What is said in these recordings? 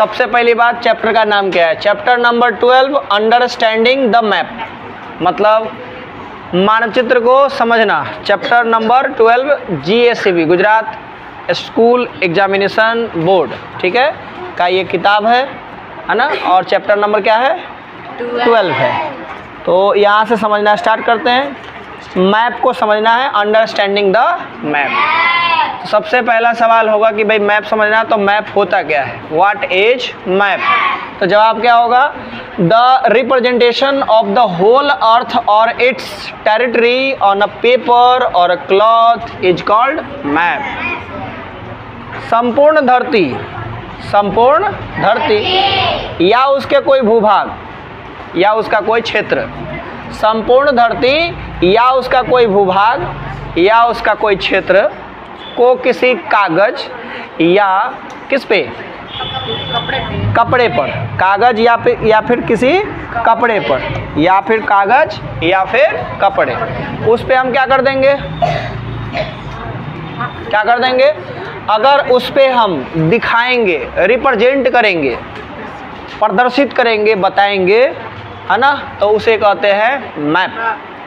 सबसे पहली बात, चैप्टर का नाम क्या है? Chapter number 12, understanding the map, मतलब मानचित्र को समझना। Chapter number 12 GSEB, Gujarat school examination board, ठीक है, का ये किताब है ना। और चैप्टर नंबर क्या है? 12 है। तो यहाँ से समझना स्टार्ट करते हैं। मैप को समझना है, अंडरस्टैंडिंग द मैप। तो सबसे पहला सवाल होगा कि भाई मैप समझना, तो मैप होता क्या है? What is map? तो जवाब क्या होगा? The representation of the whole earth और its territory on a paper और a cloth is called map. संपूर्ण धरती, संपूर्ण धरती या उसके कोई भूभाग या उसका कोई क्षेत्र, संपूर्ण धरती या उसका कोई भूभाग या उसका कोई क्षेत्र को किसी कागज या किस पे? कपड़े पर, कागज या फिर किसी कपड़े पर, या फिर कागज या फिर कपड़े, उस पे हम क्या कर देंगे? क्या कर देंगे? अगर उस पे हम दिखाएंगे, रिप्रेजेंट करेंगे, प्रदर्शित करेंगे, बताएंगे, है ना, तो उसे कहते हैं मैप।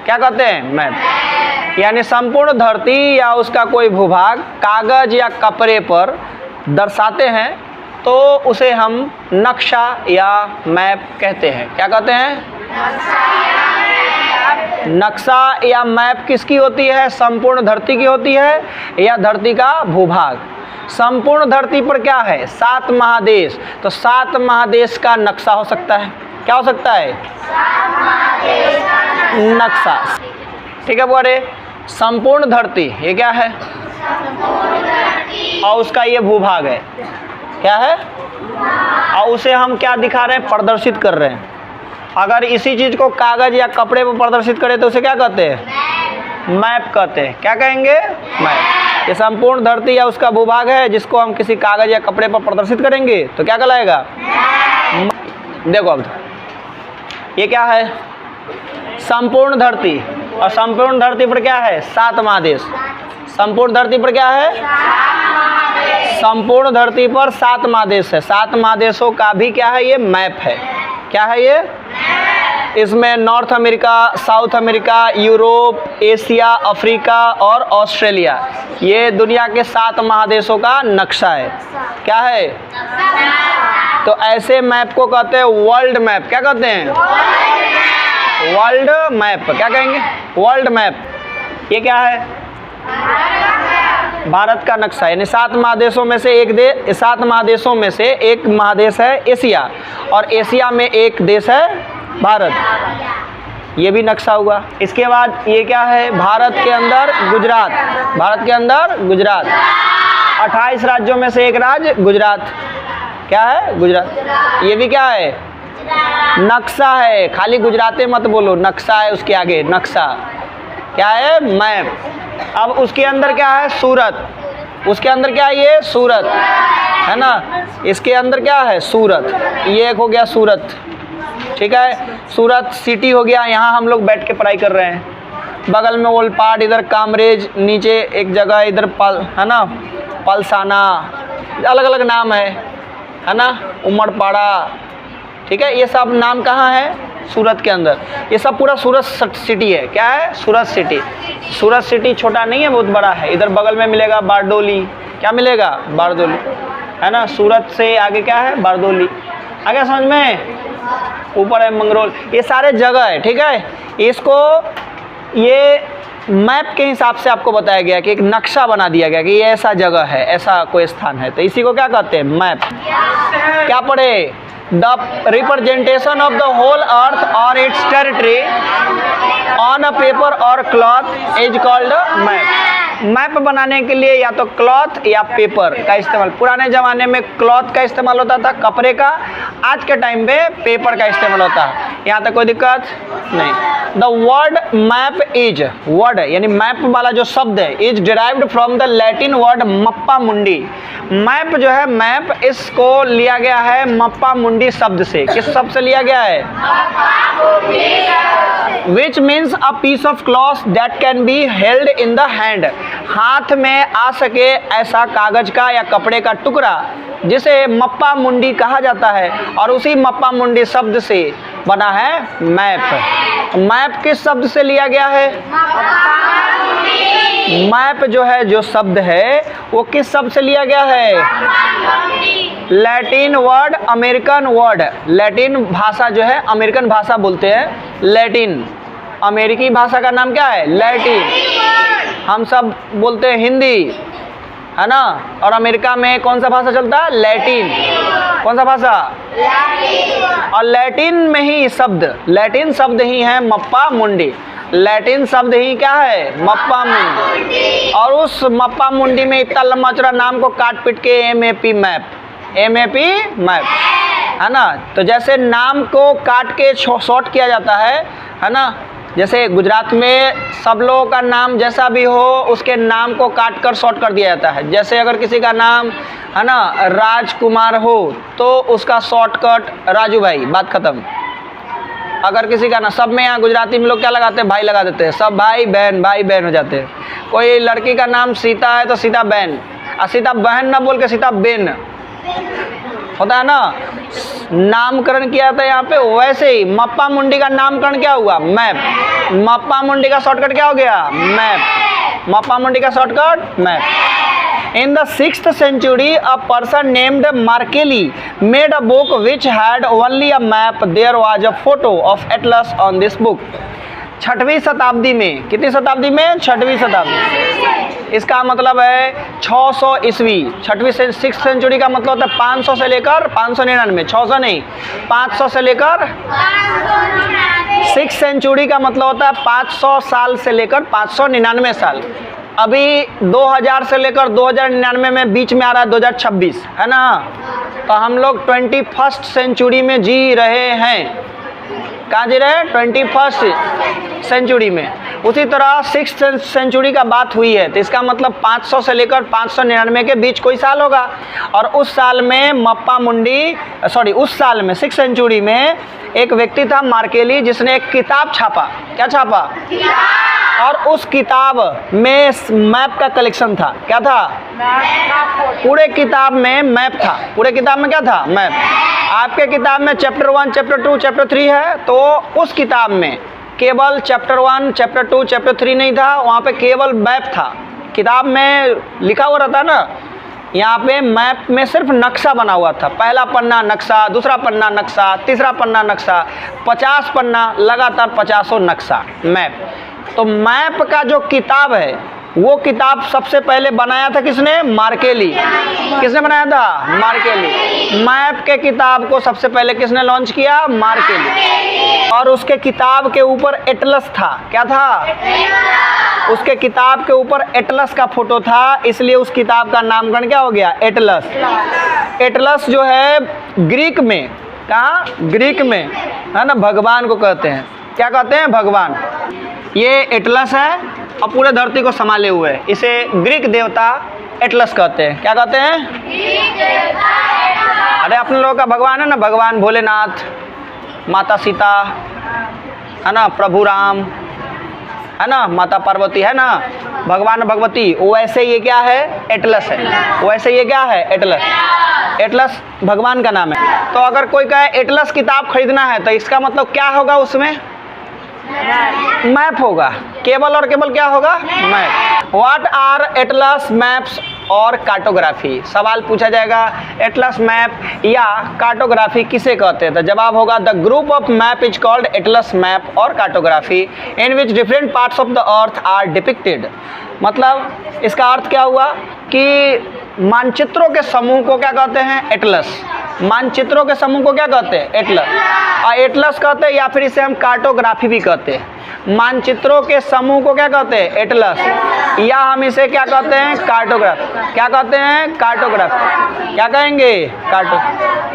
क्या कहते हैं? मैप। यानी संपूर्ण धरती या उसका कोई भूभाग कागज या कपड़े पर दर्शाते हैं तो उसे हम नक्शा या मैप कहते हैं। क्या कहते हैं? नक्शा या मैप किसकी होती है? संपूर्ण धरती की होती है या धरती का भूभाग। संपूर्ण धरती पर क्या है? 7 महादेश, तो 7 महादेश का नक्शा हो सकता है। क्या हो सकता है? नक्शा, ठीक है बोरे। संपूर्ण धरती ये क्या है? और उसका ये भूभाग है, क्या है? और उसे हम क्या दिखा रहे हैं? प्रदर्शित कर रहे हैं। अगर इसी चीज को कागज या कपड़े पर प्रदर्शित करें तो उसे क्या कहते हैं? मैप कहते हैं। क्या कहेंगे? मैप। ये संपूर्ण धरती या उसका भूभाग है जिसको हम किसी कागज या कपड़े पर प्रदर्शित करेंगे तो क्या कहलाएगा? देखो अब ये क्या है? संपूर्ण धरती, और संपूर्ण धरती पर क्या है? 7 महादेश। संपूर्ण धरती पर क्या है? संपूर्ण धरती पर 7 महादेश है। 7 महादेशों का भी क्या है? ये मैप है। क्या है ये? इसमें north America, south America, Europe, Asia, Africa और ऑस्ट्रेलिया, ये दुनिया के 7 महादेशों का नक्शा है। क्या है? तो ऐसे मैप को कहते हैं वर्ल्ड मैप। क्या कहते हैं? World map. क्या कहेंगे? World map. ये क्या है? भारत का नक्शा। यानी 7 महादेशों में से एक देश, 7 महादेशों में से एक महादेश है एशिया, और एशिया में एक देश है भारत। ये भी नक्शा हुआ। इसके बाद ये क्या है? भारत के अंदर गुजरात। भारत के अंदर गुजरात, 28 राज्यों में से एक राज्य गुजरात। क्या है? गुजरात। ये भी क्या है? नक्शा है। खाली गुजराती मत बोलो, नक्शा है उसके आगे। नक्शा क्या है? मैप। अब उसके अंदर क्या है? सूरत। उसके अंदर क्या है? ये सूरत है ना। इसके अंदर क्या है? सूरत। ये एक हो गया सूरत, ठीक है। सूरत सिटी हो गया। यहाँ हम लोग बैठ के पढ़ाई कर रहे हैं। बगल में ओलपाड, इधर कामरेज, नीचे एक जगह इधर पल है ना, पलसाना, अलग अलग नाम है ना, उमड़पाड़ा, ठीक है। ये सब नाम कहाँ है? सूरत के अंदर। ये सब पूरा सूरत सिटी है। क्या है? सूरत सिटी। सूरत सिटी छोटा नहीं है, बहुत बड़ा है। इधर बगल में मिलेगा बारडोली। क्या मिलेगा? बारडोली, है ना। सूरत से आगे क्या है? बारडोली। आगे समझ में? ऊपर है मंगरोल। ये सारे जगह है, ठीक है। इसको ये मैप के हिसाब से आपको बताया गया कि एक नक्शा बना दिया गया कि ये ऐसा जगह है, ऐसा कोई स्थान है, तो इसी को क्या कहते हैं? मैप। क्या पढ़े? The representation of the whole earth और its territory on a paper और cloth is called map. Map बनाने के लिए या तो क्लॉथ या पेपर का इस्तेमाल। पुराने ज़माने में क्लॉथ का इस्तेमाल होता था, कपड़े का। आज के टाइम पे पेपर का इस्तेमाल होता है। यहाँ तक कोई दिक्कत नहीं। The word map is, word यानी मैप वाला जो शब्द है, is derived from the Latin word MAPPA मुंडी। मैप जो है, मैप, इसको लिया गया है मप्पा मुंडी शब्द से। किस शब्द से लिया गया है? Which means a piece of cloth that can be held in the hand. हाथ में आ सके ऐसा कागज का या कपड़े का टुकड़ा जिसे मप्पा मुंडी कहा जाता है, और उसी मप्पा मुंडी शब्द से बना है मैप। मैप किस शब्द से लिया गया है? मैप जो है, जो शब्द है वो किस शब्द से लिया गया है? Latin word, American word. Latin भाषा जो है, अमेरिकन भाषा बोलते हैं लैटिन। अमेरिकी भाषा का नाम क्या है? लैटिन। हम सब बोलते हैं हिंदी, है ना, और अमेरिका में कौन सा भाषा चलता है? लैटिन। कौन सा भाषा? लैटिन। और लैटिन में ही शब्द, लैटिन शब्द ही है मप्पा मुंडी। लैटिन शब्द ही क्या है? मप्पा मुंडी। और उस मप्पा मुंडी में इतना लंबा चौड़ा नाम को काट पीट के MAP मैप, MAP मैप, है ना। तो जैसे नाम को काट के शॉर्ट किया जाता है ना, जैसे गुजरात में सब लोगों का नाम जैसा भी हो उसके नाम को काट कर शॉर्ट कर दिया जाता है। जैसे अगर किसी का नाम, है ना, राजकुमार हो तो उसका शॉर्टकट राजू भाई, बात खत्म। अगर किसी का ना, सब में यहाँ गुजराती में लोग क्या लगाते हैं? भाई लगा देते हैं। सब भाई बहन हो जाते हैं। कोई लड़की का नाम सीता है तो सीता बहन, और सीता बहन ना बोल के सीता बेन होता है ना, नामकरण किया था यहाँ पे। वैसे ही मप्पा मुंडी का नामकरण क्या हुआ? मैप। मप्पा मुंडी का शॉर्टकट क्या हो गया? मैप। मप्पा मुंडी का shortcut map. In the 6th century, a person named Markelli made a book which had only a map. There was a photo of Atlas on this book. 6वीं शताब्दी में, कितनी शताब्दी में? 6वीं शताब्दी। इसका मतलब है 600 ईस्वी। 6th सेंचुरी का मतलब होता है 500 से लेकर 599, 600 नहीं, 500 से लेकर 6th सेंचुरी का मतलब होता है 500 साल से लेकर 599 साल। अभी 2000 से लेकर 2099 में बीच में आ रहा है 2026, है ना। तो हम लोग 21st सेंचुरी में जी रहे हैं। कहाँ जी रहे? 21st सेंचुरी में। उसी तरह 6th सेंचुरी का बात हुई है, तो इसका मतलब 500 से लेकर 599 के बीच कोई साल होगा। और उस साल में मप्पा मुंडी, उस साल में 6th सेंचुरी में एक व्यक्ति था मार्केली, जिसने एक किताब छापा। क्या छापा? और उस किताब में मैप का कलेक्शन था। क्या था? पूरे किताब में मैप था। पूरे किताब में क्या था? मैप। आपके किताब में चैप्टर 1, चैप्टर 2, चैप्टर 3 है, तो उस किताब में केवल चैप्टर 1, चैप्टर 2, चैप्टर 3 नहीं था, वहाँ पे केवल मैप था। किताब में लिखा हुआ रहता ना, यहाँ पे मैप में सिर्फ नक्शा बना हुआ था। पहला पन्ना नक्शा, दूसरा पन्ना नक्शा, तीसरा पन्ना नक्शा, 50 पन्ना, लगातार 50 नक्शा मैप। तो मैप का जो किताब है, वो किताब सबसे पहले बनाया था किसने? मार्केली। किसने बनाया था? मार्केली। मैप के किताब को सबसे पहले किसने लॉन्च किया? मार्केली। और उसके किताब के ऊपर एटलस था। क्या था? उसके किताब के ऊपर एटलस का फोटो था, इसलिए उस किताब का नामकरण क्या हो गया? एटलस। एटलस जो है ग्रीक में, कहाँ? ग्रीक में, है ना, भगवान को कहते हैं। क्या कहते हैं? भगवान। ये एटलस है और पूरे धरती को संभाले हुए है, इसे ग्रीक देवता एटलस कहते हैं। क्या कहते हैं? अरे अपने लोगों का भगवान है ना, भगवान भोलेनाथ, माता सीता, है ना, प्रभु राम, है ना, माता पार्वती, है ना, भगवान भगवती। वैसे ये क्या है? एटलस है। वैसे ये क्या है? एटलस। एटलस भगवान का नाम है। तो अगर कोई कहे एटलस किताब खरीदना है, तो इसका मतलब क्या होगा? उसमें मैप होगा। केवल और केवल क्या होगा? Map. What are atlas maps और कार्टोग्राफी? सवाल पूछा जाएगा, एटलस मैप या कार्टोग्राफी किसे कहते हैं? तो जवाब होगा the group of map is called atlas map और cartography in which different parts of the earth are depicted. मतलब इसका अर्थ क्या हुआ कि मानचित्रों के समूह को क्या कहते हैं? एटलस। मानचित्रों के समूह को क्या कहते हैं? एटलस। और एटलस कहते हैं, या फिर इसे हम कार्टोग्राफी भी कहते हैं। मानचित्रों के समूह को क्या कहते हैं? एटलस। या हम इसे क्या कहते हैं? कार्टोग्राफी। क्या कहते हैं? कार्टोग्राफी। क्या कहेंगे?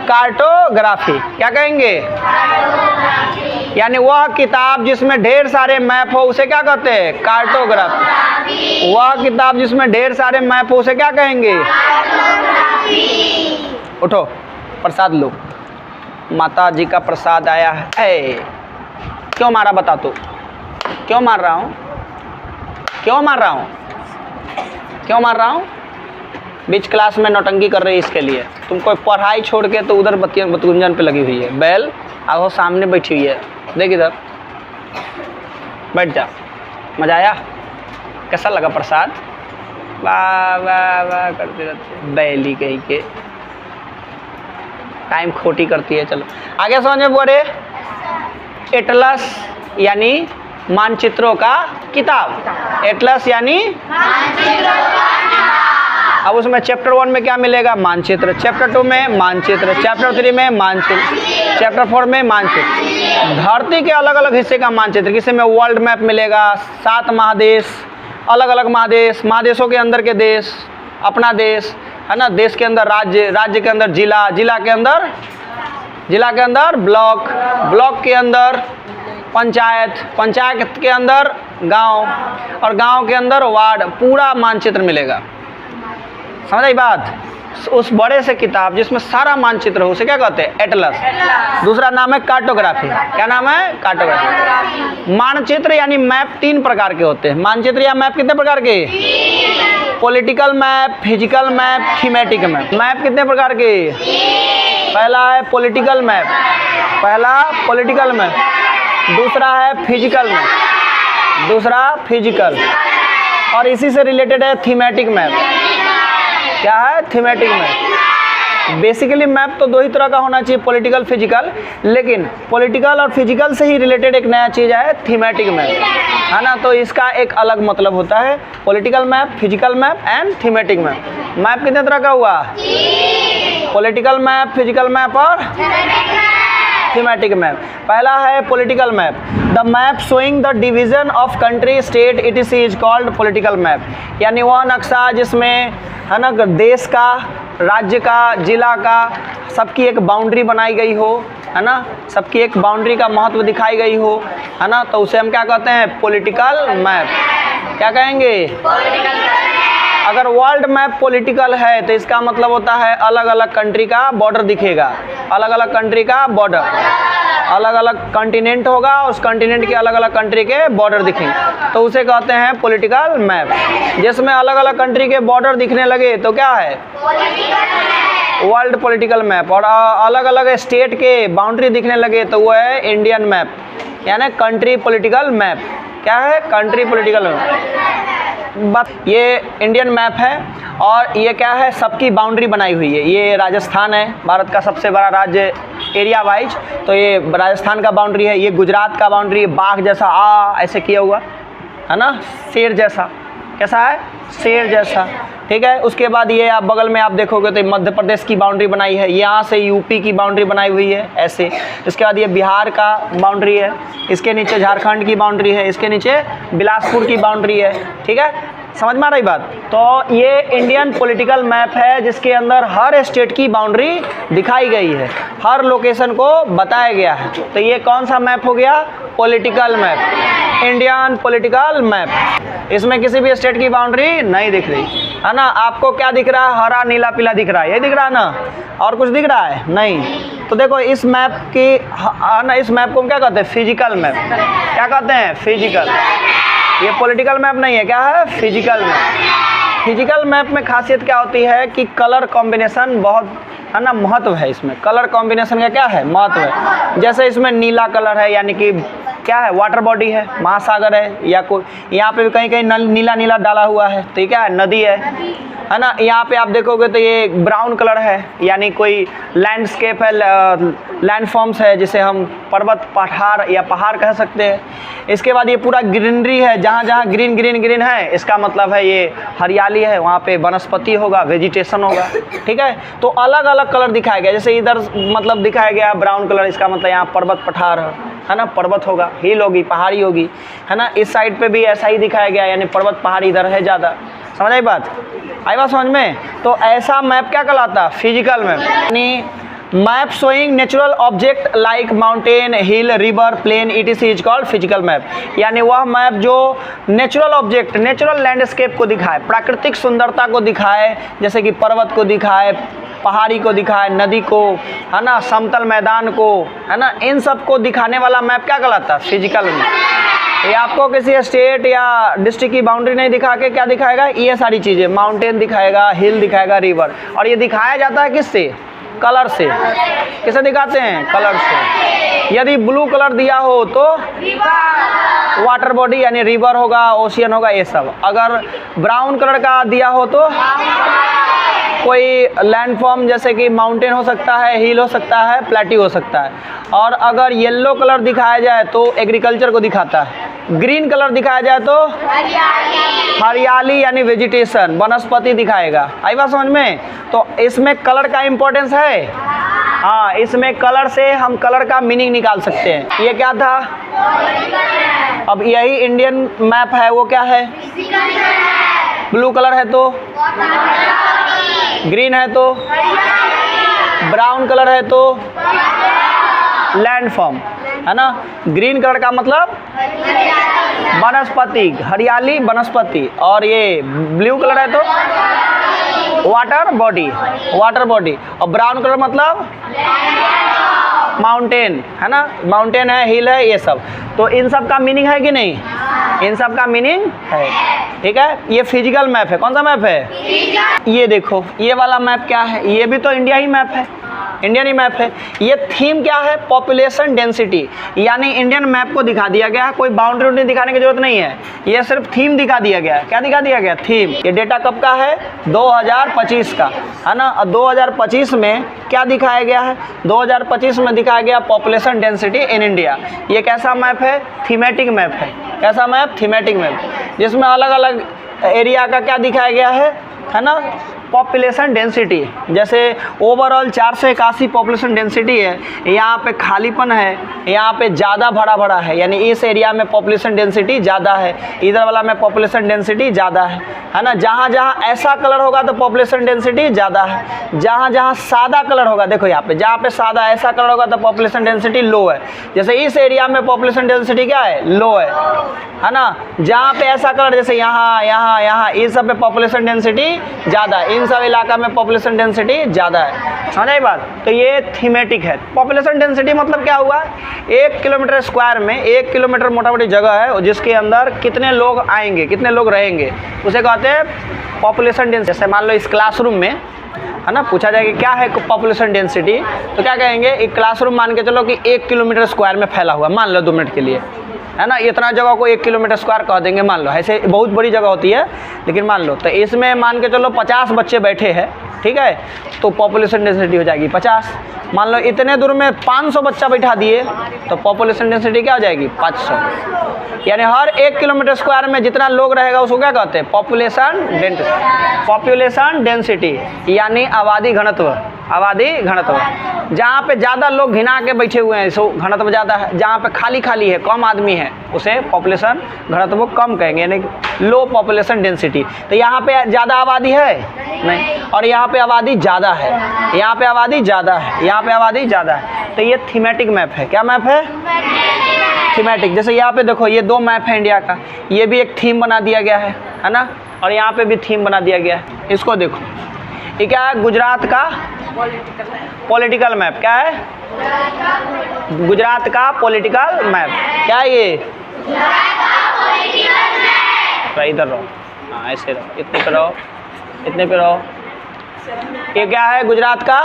कार्टोग्राफी। क्या कहेंगे? यानी वह किताब जिसमें ढेर सारे मैप हो उसे क्या कहते हैं? कार्टोग्राफी। वह किताब जिसमें ढेर सारे मैप हो उसे क्या कहेंगे? उठो, प्रसाद लो। माता जी का प्रसाद आया है। क्यों मारा? बता तू। क्यों मार रहा हूँ? क्यों मार रहा हूँ? क्यों मार रहा हूँ? बीच क्लास में नौटंकी कर रही है इसके लिए। तुम कोई पढ़ाई छोड़ के तो उधर बतगुंजन पे लगी हुई है। बैल अब वो सामने बैठी हुई है, देख इधर, बैठ जा। मजा आया? कैसा लगा प्रसाद? वाह वाह वाह करते रहते बैली कहीं के, टाइम खोटी करती है। चलो आगे समझ में पड़े। एटलस यानी मानचित्रों का किताब, एटलस यानी अब उसमें चैप्टर 1 में क्या मिलेगा? मानचित्र, चैप्टर 2 में मानचित्र, चैप्टर 3 में मानचित्र, चैप्टर 4 में मानचित्र। धरती के अलग अलग हिस्से का मानचित्र, किसी में वर्ल्ड मैप मिलेगा, 7 महादेश, अलग अलग महादेश, महादेशों के अंदर के देश, अपना देश है ना, देश के अंदर राज्य, राज्य के अंदर जिला, जिला के अंदर ब्लॉक, ब्लॉक के अंदर पंचायत, पंचायत के अंदर गांव, और गांव के अंदर वार्ड, पूरा मानचित्र मिलेगा। समझ आई बात? उस बड़े से किताब जिसमें सारा मानचित्र हो उसे क्या कहते हैं? एटलस। दूसरा नाम है कार्टोग्राफी। क्या नाम है? कार्टोग्राफी। मानचित्र यानी मैप 3 प्रकार के होते हैं। मानचित्र या मैप कितने प्रकार के? Political map, physical map, thematic map. Map कितने प्रकार के? पहला है पॉलिटिकल मैप, पहला पॉलिटिकल मैप, दूसरा है फिजिकल मैप, दूसरा फिजिकल, और इसी से रिलेटेड है थीमेटिक मैप। क्या है? Thematic map. बेसिकली मैप तो 2 ही तरह का होना चाहिए, पॉलिटिकल, फिजिकल, लेकिन पॉलिटिकल और फिजिकल से ही रिलेटेड एक नया चीज़ है थीमेटिक मैप, है ना। तो इसका एक अलग मतलब होता है, political map, physical map and thematic map. Map कितने तरह का हुआ? पॉलिटिकल मैप, फिजिकल मैप और थीमेटिक मैप। पहला है political map, the map showing the division of country, state, etc is called political map. यानी वह नक्शा जिसमें है ना देश का, राज्य का, जिला का, सबकी एक बाउंड्री बनाई गई हो, है ना, सबकी एक बाउंड्री का महत्व दिखाई गई हो, है ना, तो उसे हम क्या कहते हैं? Political map. क्या कहेंगे? अगर वर्ल्ड मैप पॉलिटिकल है तो इसका मतलब होता है अलग अलग कंट्री का बॉर्डर दिखेगा, अलग अलग कंट्री का बॉर्डर, अलग अलग कॉन्टिनेंट होगा, उस कॉन्टिनेंट के अलग अलग कंट्री के बॉर्डर दिखेंगे, तो उसे कहते हैं पॉलिटिकल मैप। जिसमें अलग अलग कंट्री के बॉर्डर दिखने लगे तो क्या है? World political map. और अलग अलग स्टेट के बाउंड्री दिखने लगे तो वो है इंडियन मैप, यानी कंट्री पॉलिटिकल मैप। क्या है? Country political map. ये इंडियन मैप है और ये क्या है? सबकी बाउंड्री बनाई हुई है। ये राजस्थान है, भारत का सबसे बड़ा राज्य एरिया वाइज, तो ये राजस्थान का बाउंड्री है। ये गुजरात का बाउंड्री है, बाघ जैसा ऐसे किया हुआ है ना, शेर जैसा। कैसा है? शेर जैसा। ठीक है। उसके बाद ये आप बगल में आप देखोगे तो मध्य प्रदेश की बाउंड्री बनाई है, यहाँ से यूपी की बाउंड्री बनाई हुई है ऐसे। इसके बाद ये बिहार का बाउंड्री है, इसके नीचे झारखंड की बाउंड्री है, इसके नीचे बिलासपुर की बाउंड्री है। ठीक है, समझ में आ रही बात? तो ये इंडियन पॉलिटिकल मैप है जिसके अंदर हर स्टेट की बाउंड्री दिखाई गई है, हर लोकेशन को बताया गया है। तो ये कौन सा मैप हो गया? Political map, Indian political map. इसमें किसी भी स्टेट की बाउंड्री नहीं दिख रही है ना। आपको क्या दिख रहा है? हरा नीला पीला दिख रहा है, ये दिख रहा है ना, और कुछ दिख रहा है नहीं। तो देखो इस मैप की ना, इस मैप को हम क्या कहते हैं? Physical map. क्या कहते हैं? फिजिकल। ये पॉलिटिकल मैप नहीं है, क्या है? Physical map. फिजिकल मैप में खासियत क्या होती है कि कलर कॉम्बिनेशन बहुत है ना, महत्व है इसमें। कलर कॉम्बिनेशन का क्या है? महत्व है। जैसे इसमें नीला कलर है, यानी कि क्या है? वाटर बॉडी है, महासागर है, या कोई यहाँ पे भी कहीं कहीं नीला नीला डाला हुआ है तो ये क्या है? नदी है ना। यहाँ पे आप देखोगे तो ये ब्राउन कलर है, यानी कोई लैंडस्केप है, लैंडफॉर्म्स है, जिसे हम पर्वत, पठार या पहाड़ कह सकते हैं। इसके बाद ये पूरा ग्रीनरी है, जहाँ जहाँ ग्रीन ग्रीन ग्रीन है इसका मतलब है ये हरियाली है, वहाँ पे वनस्पति होगा, वेजिटेशन होगा। ठीक है, तो अलग अलग कलर दिखाया गया। जैसे इधर मतलब दिखाया गया ब्राउन कलर, इसका मतलब यहाँ पर्वत पठार है ना, पर्वत होगा, हिल होगी, पहाड़ी होगी, है ना। इस साइड पे भी ऐसा ही दिखाया गया, यानी पर्वत पहाड़ी इधर है ज़्यादा। समझ आई बात? आई बात समझ में? तो ऐसा मैप क्या कहलाता है? Physical map. यानी map showing natural object like mountain, hill, river, plain, etc is called physical map. यानी वह मैप जो नेचुरल ऑब्जेक्ट, नेचुरल लैंडस्केप को दिखाए, प्राकृतिक सुंदरता को दिखाए, जैसे कि पर्वत को दिखाए, पहाड़ी को दिखाए, नदी को, है ना, समतल मैदान को, है ना, इन सब को दिखाने वाला मैप क्या कहलाता है? Physical map. ये आपको किसी स्टेट या डिस्ट्रिक्ट की बाउंड्री नहीं दिखा के क्या दिखाएगा, ये सारी चीज़ें, माउंटेन दिखाएगा, हिल दिखाएगा, रिवर। और ये दिखाया जाता है किससे, कलर से। किसे दिखाते हैं, कलर से। यदि ब्लू कलर दिया हो तो वाटर बॉडी यानी रिवर होगा, ओशियन होगा, ये सब। अगर ब्राउन कलर का दिया हो तो कोई लैंडफॉर्म जैसे कि माउंटेन हो सकता है, हिल हो सकता है, प्लेट्यू हो सकता है। और अगर येलो कलर दिखाया जाए तो एग्रीकल्चर को दिखाता है, ग्रीन कलर दिखाया जाए तो हरियाली यानी वेजिटेशन, वनस्पति दिखाएगा। आई बात समझ में? तो इसमें कलर का इम्पोर्टेंस है। हाँ, इसमें कलर से हम कलर का मीनिंग निकाल सकते हैं। ये क्या था, अब यही इंडियन मैप है, वो क्या है, ब्लू कलर है तो, ग्रीन है तो, ब्राउन कलर है तो लैंडफॉर्म, है ना। ग्रीन कलर का मतलब वनस्पति, हरियाली, वनस्पति। और ये ब्लू कलर है तो वाटर बॉडी, वाटर बॉडी। और ब्राउन कलर मतलब माउंटेन, है ना, माउंटेन है, हिल है, ये सब। तो इन सब का मीनिंग है कि नहीं, इन सब का मीनिंग है। ठीक है, ये फिजिकल मैप है। कौन सा मैप है, ये देखो, ये वाला मैप क्या है, ये भी तो इंडिया ही मैप है, इंडियन ही मैप है। ये थीम क्या है, पॉपुलेशन डेंसिटी, यानी इंडियन मैप को दिखा दिया गया है, कोई बाउंड्री दिखाने की जरूरत नहीं है, ये सिर्फ थीम दिखा दिया गया है। क्या दिखा दिया गया, थीम। ये डेटा कब का है, 2025 का, है ना। और 2025 में क्या दिखाया गया है, 2025 में दिखाया गया पॉपुलेशन डेंसिटी इन इंडिया। ये कैसा मैप है, थीमेटिक मैप है। कैसा मैप, थीमेटिक मैप, जिसमें अलग अलग एरिया का क्या दिखाया गया है ना, पॉपुलेशन डेंसिटी। जैसे ओवरऑल 481 पॉपुलेशन डेंसिटी है, यहाँ पे खालीपन है, यहाँ पे ज़्यादा भरा भरा है, यानी इस एरिया में पॉपुलेशन डेंसिटी ज़्यादा है, इधर वाला में पॉपुलेशन डेंसिटी ज़्यादा है ना। जहाँ जहाँ ऐसा कलर होगा तो पॉपुलेशन डेंसिटी ज़्यादा है, जहाँ जहाँ सादा कलर होगा, देखो यहाँ पे, जहाँ पे सादा ऐसा कलर होगा तो पॉपुलेशन डेंसिटी लो है। जैसे इस एरिया में पॉपुलेशन डेंसिटी क्या है, लो है ना। जहाँ पे ऐसा कलर, जैसे यहाँ यहाँ यहाँ, इस सब पे पॉपुलेशन डेंसिटी ज़्यादा है, इन सब इलाका में पॉपुलेशन डेंसिटी ज़्यादा है। समझ आई बात? तो ये थीमेटिक है। पॉपुलेशन डेंसिटी मतलब क्या हुआ, 1 किलोमीटर स्क्वायर में 1 किलोमीटर मोटा मोटी जगह है जिसके अंदर कितने लोग आएंगे, कितने लोग रहेंगे, उसे कहते हैं पॉपुलेशन डेंसिटी। जैसे मान लो इस क्लासरूम में, है ना, पूछा जाए कि क्या है पॉपुलेशन डेंसिटी, तो क्या कहेंगे, एक क्लासरूम मान के चलो कि 1 किलोमीटर स्क्वायर में फैला हुआ, मान लो 2 मिनट के लिए, है ना। इतना जगह को 1 किलोमीटर स्क्वायर कह देंगे, मान लो। ऐसे बहुत बड़ी जगह होती है, लेकिन मान लो तो इसमें मान के चलो 50 बच्चे बैठे हैं, ठीक है, तो पॉपुलेशन डेंसिटी हो जाएगी 50। मान लो इतने दूर में 500 बच्चा बैठा दिए तो पॉपुलेशन डेंसिटी क्या हो जाएगी, 500। यानी हर 1 किलोमीटर स्क्वायर में जितना लोग रहेगा उसको क्या कहते हैं, पॉपुलेशन डेंसिटी। पॉपुलेशन डेंसिटी यानी आबादी घनत्व, आबादी घनत्व। जहाँ पे ज़्यादा लोग घिना के बैठे हुए हैं सो घनत्व ज़्यादा है, जहाँ पे खाली खाली है, कम आदमी है, उसे पॉपुलेशन घनत्व कम कहेंगे, यानी लो पॉपुलेशन डेंसिटी। तो यहाँ पे ज़्यादा आबादी है नहीं, और यहाँ पे आबादी ज़्यादा है, यहाँ पे आबादी ज़्यादा है, यहाँ पे आबादी ज़्यादा है। तो ये थीमेटिक मैप है। क्या मैप है, थीमेटिक। जैसे यहाँ पे देखो, ये 2 मैप है इंडिया का, ये भी एक थीम बना दिया गया है ना, और यहाँ पे भी थीम बना दिया गया है। इसको देखो, ये क्या है, गुजरात का पॉलिटिकल मैप। क्या है, गुजरात का पॉलिटिकल मैप। क्या है ये, तो इधर रहो, हाँ ऐसे रहो, इतने पे रहो, इतने पे रहो। ये क्या है, गुजरात का,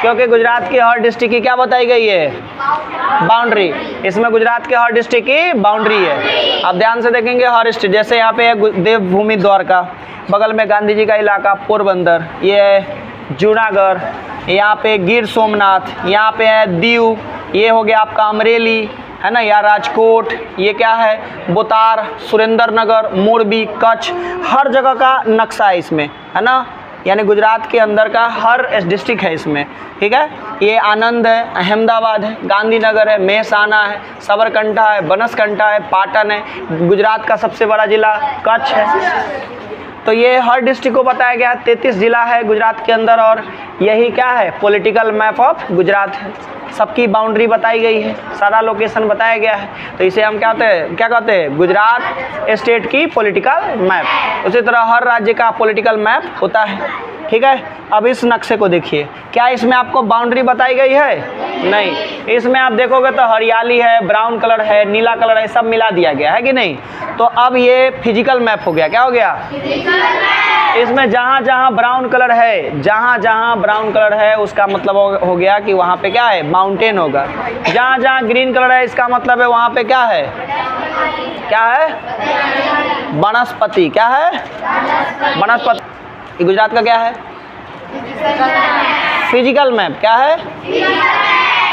क्योंकि गुजरात की हर डिस्ट्रिक्ट की क्या बताई गई है, बाउंड्री। इसमें गुजरात के हर डिस्ट्रिक्ट की बाउंड्री है। अब ध्यान से देखेंगे, हर डिस्ट्रिक्ट, जैसे यहाँ पे है देवभूमि द्वारका, बगल में गांधी जी का इलाका पोरबंदर, ये है जूनागढ़, यहाँ पे गिर सोमनाथ, यहाँ पे है दीव, ये हो गया आपका अमरेली, है ना, या राजकोट, ये क्या है, बोतार, सुरेंद्र नगर, मोरबी, कच्छ, हर जगह का नक्शा है इसमें, है ना। यानी गुजरात के अंदर का हर डिस्ट्रिक्ट है इसमें, ठीक है। ये आनंद है, अहमदाबाद है, गांधीनगर है, मेहसाना है, साबरकांठा है, बनासकांठा है, पाटन है, गुजरात का सबसे बड़ा जिला कच्छ है। तो ये हर डिस्ट्रिक्ट को बताया गया। 33 जिला है गुजरात के अंदर, और यही क्या है, पॉलिटिकल मैप ऑफ गुजरात है। सबकी बाउंड्री बताई गई है, सारा लोकेशन बताया गया है। तो इसे हम क्या कहते हैं, गुजरात स्टेट की पॉलिटिकल मैप। उसी तरह हर राज्य का पॉलिटिकल मैप होता है। ठीक है। अब इस नक्शे को देखिए, क्या इसमें आपको बाउंड्री बताई गई है? नहीं। इसमें आप देखोगे तो हरियाली है, ब्राउन कलर है, नीला कलर है, सब मिला दिया गया है कि नहीं। तो अब ये फिजिकल मैप हो गया। क्या हो गया? इसमें जहाँ जहाँ ब्राउन कलर है, जहाँ जहाँ ब्राउन कलर है उसका मतलब हो गया कि वहाँ पे क्या है? माउंटेन होगा। जहाँ जहाँ ग्रीन कलर है इसका मतलब है वहाँ पे क्या है? क्या है? वनस्पति। क्या है? वनस्पति। गुजरात का क्या है? Physical map. क्या है?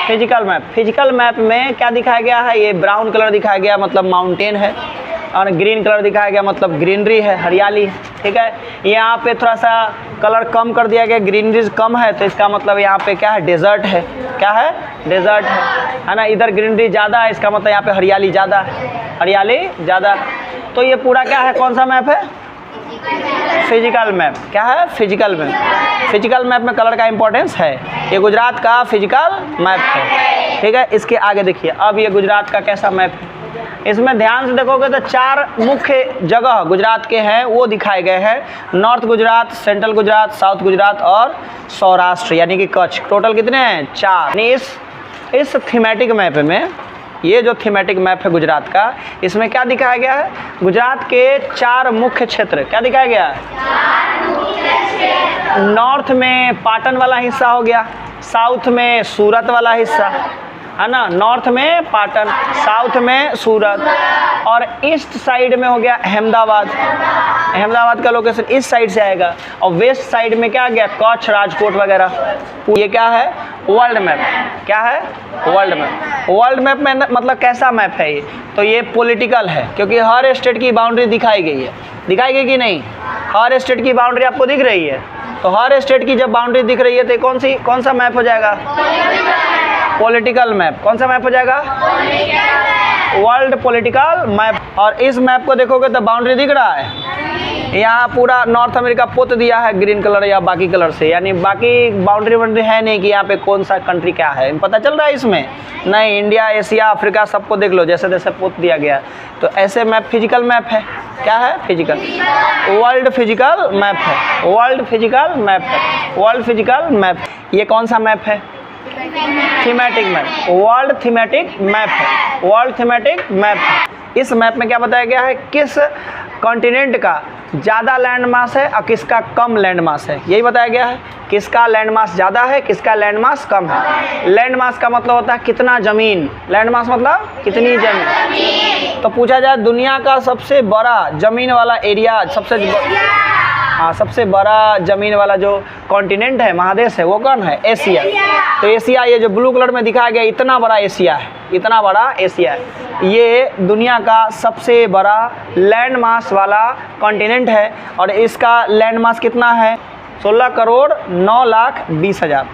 Physical map. फिजिकल मैप में क्या दिखाया गया है? ये ब्राउन कलर दिखाया गया मतलब माउंटेन है, और ग्रीन कलर दिखाया गया मतलब ग्रीनरी है, हरियाली। ठीक है। यहाँ पे थोड़ा सा कलर कम कर दिया गया, ग्रीनरी कम है, तो इसका मतलब यहाँ पे क्या है? डेजर्ट है। क्या है? डेजर्ट है ना। इधर ग्रीनरी ज़्यादा है, इसका मतलब यहाँ पे हरियाली ज़्यादा है, हरियाली ज़्यादा। तो ये पूरा क्या है? कौन सा मैप है? Physical map. क्या है? Physical map. फिजिकल मैप में कलर का इंपॉर्टेंस है। ये गुजरात का फिजिकल मैप है। ठीक है। इसके आगे देखिए, अब ये गुजरात का कैसा मैप है। इसमें ध्यान से देखोगे तो 4 मुख्य जगह गुजरात के हैं, वो दिखाए गए हैं। North Gujarat, central Gujarat, south Gujarat और सौराष्ट्र यानी कि कच्छ। टोटल कितने हैं? 4। इस थीमेटिक मैप में, ये जो थीमेटिक मैप है गुजरात का, इसमें क्या दिखाया गया है? गुजरात के 4 मुख्य क्षेत्र। क्या दिखाया गया है? नॉर्थ में पाटन वाला हिस्सा हो गया, साउथ में सूरत वाला हिस्सा है ना, नॉर्थ में पाटन, साउथ में सूरत, और ईस्ट साइड में हो गया अहमदाबाद। अहमदाबाद का लोकेशन इस साइड से आएगा, और वेस्ट साइड में क्या आ गया? कच्छ, राजकोट वगैरह। ये क्या है? World map. क्या है? World map. वर्ल्ड मैप में मतलब कैसा मैप है ये? तो ये पॉलिटिकल है, क्योंकि हर स्टेट की बाउंड्री दिखाई गई है। दिखाई गई कि नहीं? हर स्टेट की बाउंड्री आपको दिख रही है। तो हर स्टेट की जब बाउंड्री दिख रही है तो कौन सा मैप हो जाएगा? Political map. कौन सा मैप हो जाएगा? World political map. और इस मैप को देखोगे तो बाउंड्री दिख रहा है। यहाँ पूरा नॉर्थ अमेरिका पोत दिया है ग्रीन कलर या बाकी कलर से, यानी बाकी बाउंड्री है नहीं कि यहाँ पे कौन सा कंट्री क्या है, पता चल रहा है इसमें? नहीं। इंडिया, एशिया, अफ्रीका सबको देख लो, जैसे जैसे पोत दिया गया। तो ऐसे मैप फिजिकल मैप है। क्या है? फिजिकल। वर्ल्ड फिजिकल मैप है। वर्ल्ड फिजिकल मैप है। World physical map. ये कौन सा मैप है? Thematic map. World thematic map है। वर्ल्ड थीमेटिक मैप है। इस मैप में क्या बताया गया है? किस कॉन्टिनेंट का ज़्यादा लैंड मास है और किसका कम लैंड मास है, यही बताया गया है। किसका लैंड मास ज़्यादा है, किसका लैंड मास कम है। लैंड मास का मतलब होता है कितना ज़मीन, लैंड मास मतलब कितनी ज़मीन। तो पूछा जाए दुनिया का सबसे बड़ा ज़मीन वाला एरिया, सबसे बड़ा ज़मीन वाला जो कॉन्टिनेंट है, महादेश है, वो कौन है? एशिया। तो एशिया, ये जो ब्लू कलर में दिखाया गया, इतना बड़ा एशिया है, इतना बड़ा एशिया है। ये दुनिया का सबसे बड़ा लैंड मास वाला कॉन्टिनेंट है, और इसका लैंड मास कितना है? 16 करोड़ 9 लाख 20 हज़ार।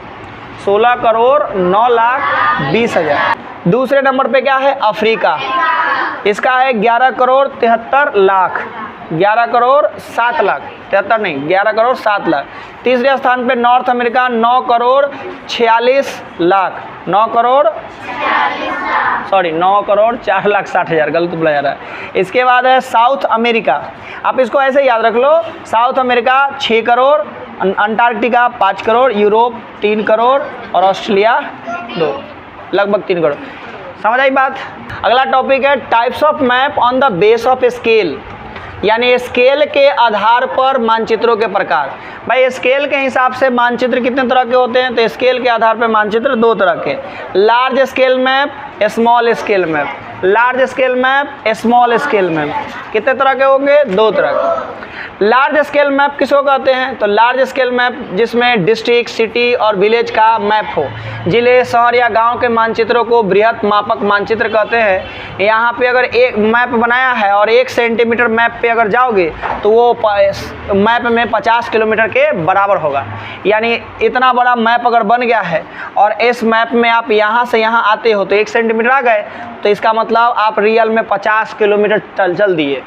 16 करोड़ 9 लाख 20 हज़ार। दूसरे नंबर पे क्या है? अफ्रीका। इसका है 11 करोड़ 73 लाख। 11 करोड़ 7 लाख, 73 नहीं, 11 करोड़ 7 लाख। तीसरे स्थान पे नॉर्थ अमेरिका, 9 करोड़ 46 लाख। 9 करोड़ 4 लाख 60 हज़ार, गलत बोला जा रहा है। इसके बाद है साउथ अमेरिका। आप इसको ऐसे याद रख लो, South America 6 crore, Antarctica 5 crore, Europe 3 crore, और ऑस्ट्रेलिया 2, लगभग 3 करोड़। समझ आई बात? अगला टॉपिक है types of map on the base of scale, यानी स्केल के आधार पर मानचित्रों के प्रकार। भाई स्केल के हिसाब से मानचित्र कितने तरह के होते हैं? तो स्केल के आधार पर मानचित्र 2 तरह के, large scale map, small scale map. Large scale map, small scale map, कितने तरह के होंगे? 2 तरह के। लार्ज स्केल मैप किसको कहते हैं? तो लार्ज स्केल मैप जिसमें डिस्ट्रिक्ट, सिटी और विलेज का मैप हो। जिले, शहर या गांव के मानचित्रों को बृहत मापक मानचित्र कहते हैं। यहाँ पे अगर एक मैप बनाया है और 1 सेंटीमीटर मैप पे अगर जाओगे तो वो मैप में 50 किलोमीटर के बराबर होगा। यानी इतना बड़ा मैप अगर बन गया है और इस मैप में आप यहाँ से यहाँ आते हो तो 1 सेंटीमीटर आ गए, तो इसका मतलब आप रियल में 50 किलोमीटर चल दिए।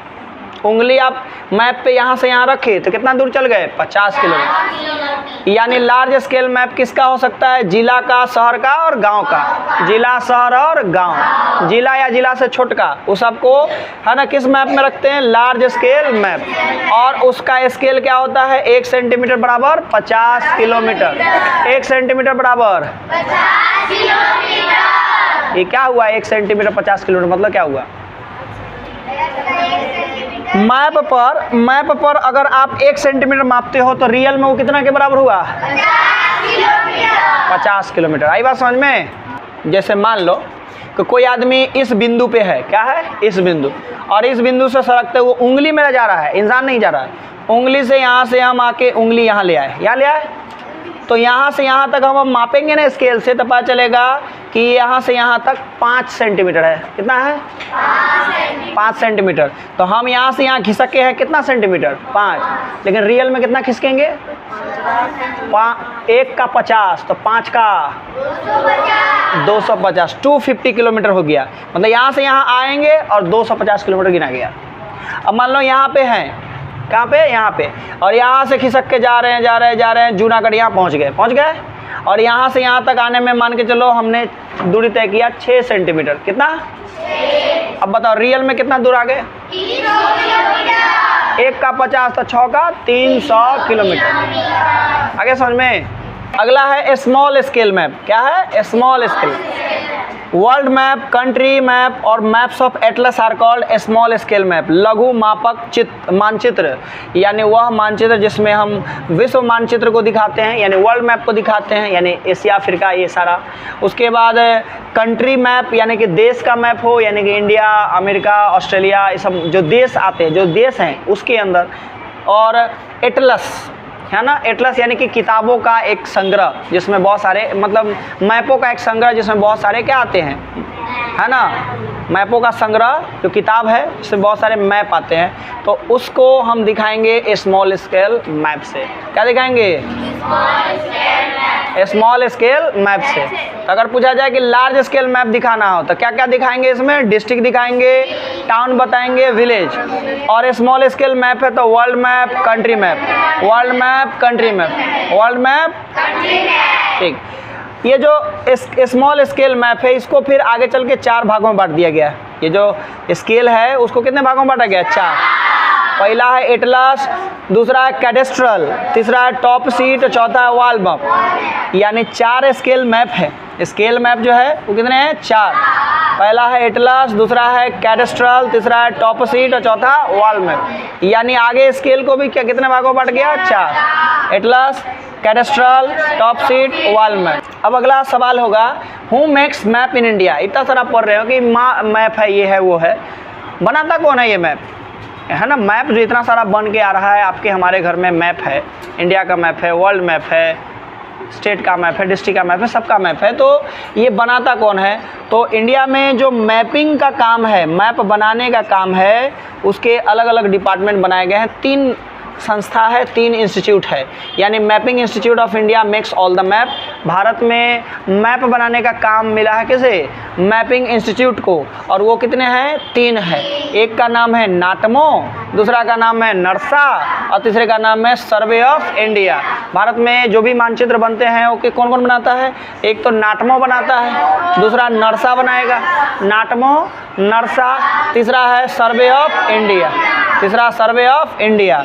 उंगली आप मैप पे यहाँ से यहाँ रखे तो कितना दूर चल गए? 50 किलोमीटर। यानी लार्ज स्केल मैप किसका हो सकता है? जिला का, शहर का और गांव का। जिला, शहर और गांव। जिला या जिला से छोटका उस सबको है ना किस मैप में रखते हैं? Large scale map. और उसका स्केल क्या होता है? 1 सेंटीमीटर बराबर 50 किलोमीटर। 1 सेंटीमीटर बराबर 50 किलोमीटर। ये क्या हुआ? 1 सेंटीमीटर 50 किलोमीटर मतलब क्या हुआ? मैप पर अगर आप 1 सेंटीमीटर मापते हो तो रियल में वो कितना के बराबर हुआ? 50 किलोमीटर। आई बात समझ में? जैसे मान लो कि कोई आदमी इस बिंदु पे है, क्या है? इस बिंदु, और इस बिंदु से सरकते हुए उंगली मेरा जा रहा है, इंसान नहीं जा रहा है। उंगली से यहाँ से हम आके उंगली यहाँ ले आए, यहाँ ले आए, तो यहाँ से यहाँ तक हम मापेंगे ना स्केल से तो पता चलेगा कि यहाँ से यहाँ तक 5 सेंटीमीटर है। कितना है? 5 सेंटीमीटर। तो हम यहाँ से यहाँ खिसके हैं कितना सेंटीमीटर? 5। लेकिन रियल में कितना खिसकेंगे? 1 का 50 तो 5 का 250। 250 किलोमीटर हो गया। मतलब यहाँ से यहाँ आएंगे और 250 किलोमीटर गिना गया। अब मान लो यहाँ पे हैं, कहाँ पे? यहाँ पे, और यहाँ से खिसक के जा रहे हैं जूनागढ़, यहाँ पहुँच गए, और यहाँ से यहाँ तक आने में मान के चलो हमने दूरी तय किया 6 सेंटीमीटर। कितना? अब बताओ रियल में कितना दूर आ गए? 300 किलोमीटर। 1 का 50 तो 6 का 300 किलोमीटर। आगे समझ में? अगला है स्मॉल स्केल मैप। क्या है? Small scale. World map, country map और maps of atlas are called small scale map. लघु मापक मानचित्र, यानी वह मानचित्र जिसमें हम विश्व मानचित्र को दिखाते हैं, यानी वर्ल्ड मैप को दिखाते हैं, यानी एशिया, अफ्रीका, ये सारा। उसके बाद कंट्री मैप, यानी कि देश का मैप हो, यानी कि इंडिया, अमेरिका, ऑस्ट्रेलिया, ये सब जो देश आते हैं, जो देश हैं उसके अंदर। और एटलस है ना, एटलस यानी कि किताबों का एक संग्रह जिसमें बहुत सारे, मतलब मैपों का एक संग्रह जिसमें बहुत सारे क्या आते हैं, है ना, मैपों का संग्रह जो किताब है इसमें बहुत सारे मैप आते हैं। तो उसको हम दिखाएंगे स्मॉल स्केल मैप से। क्या दिखाएंगे? स्मॉल स्केल मैप से। अगर पूछा जाए कि लार्ज स्केल मैप दिखाना हो तो क्या क्या दिखाएंगे? इसमें डिस्ट्रिक्ट दिखाएंगे, टाउन बताएंगे, विलेज। और स्मॉल स्केल मैप है तो world map, country map, world map, country map, world map, ठीक। ये जो स्मॉल स्केल मैप है इसको फिर आगे चल के 4 भागों में बांट दिया गया है। ये जो स्केल है उसको कितने भागों में बांटा गया? 4। पहला है एटलस, दूसरा है कैडेस्ट्रल, तीसरा है टॉप सीट, चौथा है वॉल मैप। यानी 4 स्केल मैप है। स्केल मैप जो है वो कितने हैं? 4। पहला है एटलस, दूसरा है कैडेस्ट्रल, तीसरा है टॉप सीट और चौथा वॉल मैप। यानी आगे स्केल को भी क्या कितने भागों में बांट गया? 4। Atlas, cadastral, top seat, wall map. अब अगला सवाल होगा, who makes map in India? इतना सारा पढ़ रहे हो कि मैप है, ये है, वो है, बनाता कौन है ये मैप, है ना? मैप जो इतना सारा बन के आ रहा है, आपके हमारे घर में मैप है, इंडिया का मैप है, वर्ल्ड मैप है, स्टेट का मैप है, डिस्ट्रिक्ट का मैप है, सबका मैप है। तो ये बनाता कौन है? तो इंडिया में जो मैपिंग का काम है, मैप बनाने का काम है, उसके अलग अलग डिपार्टमेंट बनाए गए हैं। 3 संस्था है, 3 इंस्टीट्यूट है। यानी mapping institute of India makes all the map. Bharat में मैप बनाने का काम मिला है किसे? मैपिंग इंस्टीट्यूट को। और वो कितने हैं? 3 है। एक का नाम है नाटमो, दूसरा का नाम है नरसा और तीसरे का नाम है सर्वे ऑफ इंडिया। भारत में जो भी मानचित्र बनते हैं वो कौन कौन बनाता है? एक तो नाटमो बनाता है, दूसरा नरसा बनाएगा, नाटमो, नरसा, तीसरा है सर्वे ऑफ इंडिया, तीसरा survey of India,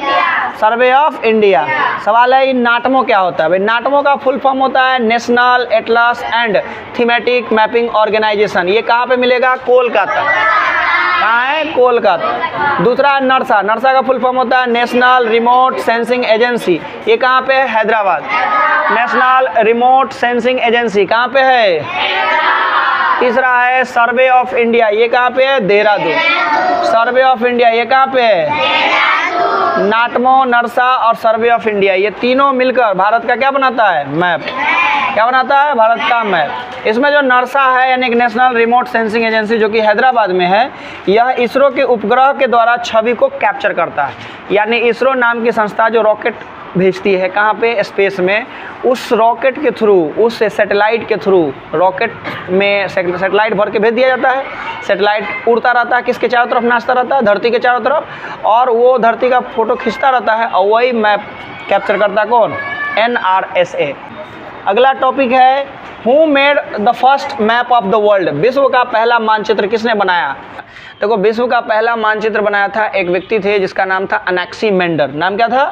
survey of India. सवाल है, इन नाटमो क्या होता है? भाई नाटमो का फुल फॉर्म होता है national atlas and thematic mapping organisation. ये कहाँ पे मिलेगा? कोलकाता। कहाँ है? कोलकाता। दूसरा नरसा, नरसा का फुल फॉर्म होता है नेशनल रिमोट सेंसिंग एजेंसी। ये कहाँ पे है? Hyderabad. National remote sensing agency कहाँ पे है? तीसरा है सर्वे ऑफ इंडिया, ये कहाँ पे है? देहरादून। सर्वे ऑफ इंडिया ये कहाँ पे है? नाटमो, नरसा और सर्वे ऑफ इंडिया, ये तीनों मिलकर भारत का क्या बनाता है? मैप। क्या बनाता है? भारत का मैप। इसमें जो नरसा है यानी कि नेशनल रिमोट सेंसिंग एजेंसी जो कि हैदराबाद में है, यह इसरो के उपग्रह के द्वारा छवि को कैप्चर करता है। यानी इसरो नाम की संस्था जो रॉकेट भेजती है कहाँ पे, स्पेस में। उस रॉकेट के थ्रू, उस सैटेलाइट के थ्रू, रॉकेट में सैटेलाइट भर के भेज दिया जाता है। सैटेलाइट उड़ता रहता है, किसके चारों तरफ नाचता रहता है, धरती के चारों तरफ, और वो धरती का फोटो खींचता रहता है और वही मैप कैप्चर करता है कौन, NRSA। अगला टॉपिक है who made the first map of the world, विश्व का पहला मानचित्र किसने बनाया। देखो विश्व का पहला मानचित्र बनाया था एक व्यक्ति थे जिसका नाम था अनेक्सीमेंडर। नाम क्या था,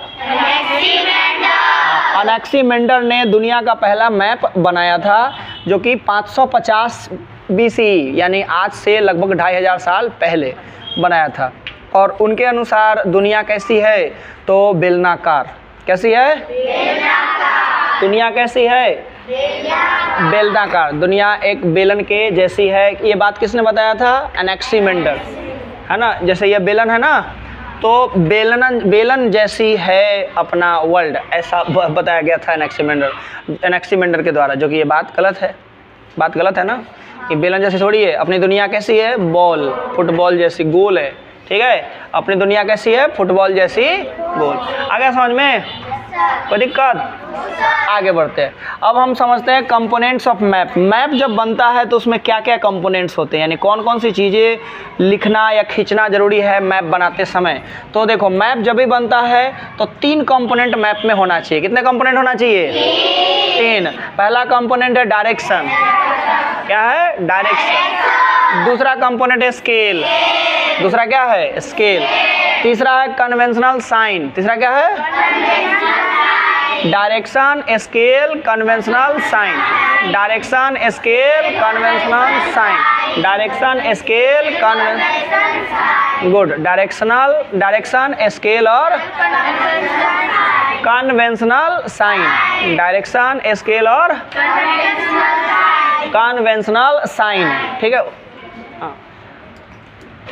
अनेक्सीमेंडर ने दुनिया का पहला मैप बनाया था जो कि 550 BC यानी आज से लगभग 2500 साल पहले बनाया था। और उनके अनुसार दुनिया कैसी है, तो बेलनाकार। कैसी है, दुनिया कैसी है, बेलनाकार। दुनिया एक बेलन के जैसी है। ये बात किसने बताया था, अनेक्सीमेंडर, है ना। जैसे ये बेलन है ना, तो बेलन जैसी है अपना वर्ल्ड, ऐसा बताया गया था अनेक्सीमेंडर के द्वारा, जो कि ये बात गलत है। बात गलत है ना, ये बेलन जैसी थोड़ी है। अपनी दुनिया कैसी है, बॉल, फुटबॉल जैसी गोल है, ठीक है। अपनी दुनिया कैसी है, फुटबॉल जैसी गोल। आगे समझ में कोई दिक्कत, आगे बढ़ते हैं। अब हम समझते हैं कंपोनेंट्स ऑफ मैप। मैप जब बनता है तो उसमें क्या क्या कंपोनेंट्स होते हैं, यानी कौन कौन सी चीज़ें लिखना या खींचना जरूरी है मैप बनाते समय। तो देखो मैप जब भी बनता है तो 3 कंपोनेंट मैप में होना चाहिए। कितने कंपोनेंट होना चाहिए, 3। पहला कंपोनेंट है डायरेक्शन। क्या है, डायरेक्शन। दूसरा कंपोनेंट है स्केल। दूसरा क्या है, स्केल। तीसरा है कन्वेंशनल साइन। तीसरा क्या है, direction, scale, conventional sign. Direction, scale, conventional sign. Direction, scale, good. Direction, scale और कन्वेंशनल साइन। डायरेक्शन, स्केल और कन्वेंशनल साइन, ठीक है।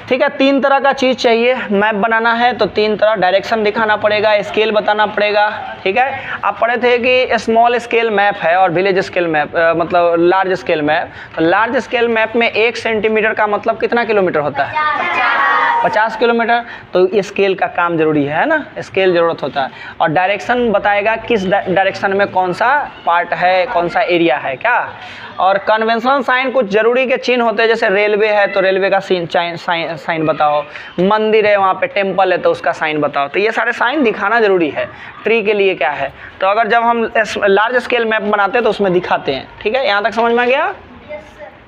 ठीक है, 3 तरह का चीज़ चाहिए मैप बनाना है, तो 3 तरह। डायरेक्शन दिखाना पड़ेगा, स्केल बताना पड़ेगा, ठीक है। आप पढ़े थे कि स्मॉल स्केल मैप है और विलेज स्केल मैप, मतलब लार्ज स्केल मैप। तो लार्ज स्केल मैप में 1 सेंटीमीटर का मतलब कितना किलोमीटर होता है, 50 किलोमीटर। तो स्केल का काम जरूरी है ना, स्केल ज़रूरत होता है। और डायरेक्शन बताएगा किस डायरेक्शन में कौन सा पार्ट है, कौन सा एरिया है, क्या। और कन्वेंशनल साइन कुछ जरूरी के चिन्ह होते हैं, जैसे रेलवे है तो रेलवे का साइन बताओ, मंदिर है वहाँ पे टेम्पल है तो उसका साइन बताओ। तो ये सारे साइन दिखाना जरूरी है। ट्री के लिए क्या है, तो अगर जब हम लार्ज स्केल मैप बनाते हैं तो उसमें दिखाते हैं, ठीक है। यहाँ तक समझ में आ गया।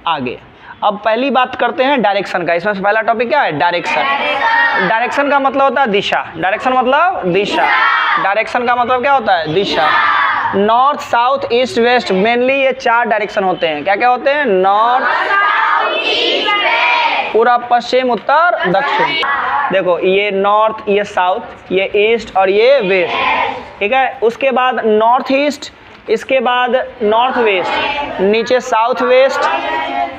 आगे अब पहली बात करते हैं डायरेक्शन का। इसमें से पहला टॉपिक क्या है, डायरेक्शन। डायरेक्शन का मतलब होता है दिशा। डायरेक्शन मतलब दिशा। डायरेक्शन का मतलब क्या होता है, दिशा। North, south, east, west, mainly ये 4 डायरेक्शन होते हैं। क्या क्या होते हैं, नॉर्थ, पूरब, पश्चिम, उत्तर, दक्षिण। देखो ये नॉर्थ, ये साउथ, ये ईस्ट और ये वेस्ट, ठीक है। उसके बाद नॉर्थ ईस्ट, इसके बाद नॉर्थ वेस्ट, नीचे साउथ वेस्ट